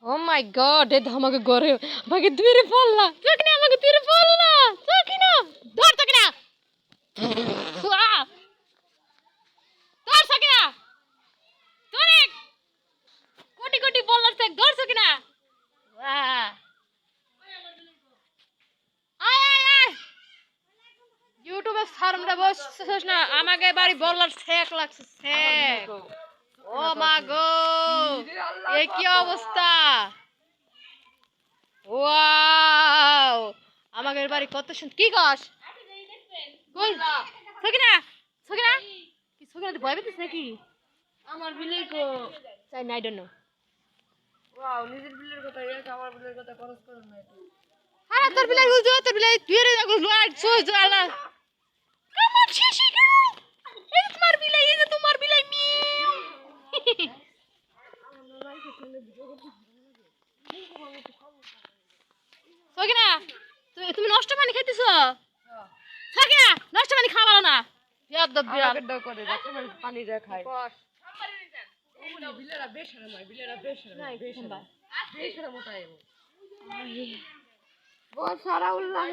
ও মাই god, এ তো আমাকে ঘরে আমাকে দূরে পড়লা চোখনা, আমাকে দূরে পড়লা চোখনা, ধর চোখনা, ধর চোখনা, তোরে কোটি কোটি বলার থেকে ধর চোখনা। আয় আয় আয়, ইউটিউবে সারমটা বসছিস না, আমাকে বাড়ি বলার শেক লাগছে শেক। ও মা গো, এ কি অবস্থা! ওয়াও, আমাদের বাড়ি কত সুন্দর। কি কস কই সকিনা, সকিনা কি সকিনা, তুই ভয় পেতিস নাকি? আমার বিলাই কো চাই না, আই ডোন্ট নো। ওয়াও, নিজের বিলের কথা এটা আমার বিলের কথা খরচ করো না একটু। আরে তোর বিলাই বুঝো, তোর বিলাই তুই রে দেখো লয় সুজ আলা কামান শিশি গাই। এই যে তোমার বিলাই, এই যে তোমার বিলাই মিউ। সকিনা, তুমি নষ্ট পানি খাইতেছো? সকিনা, নষ্ট পানি খাওয়া ভালো না। বিয়াদব বিড়াল। আমাকে দাও করে রাতে পানি রে খায়। বিলেরা বেশরা নয়, বিলেরা বেশরা নয়, বেশরা মোটা এমন। ও সারা উল্লাহ।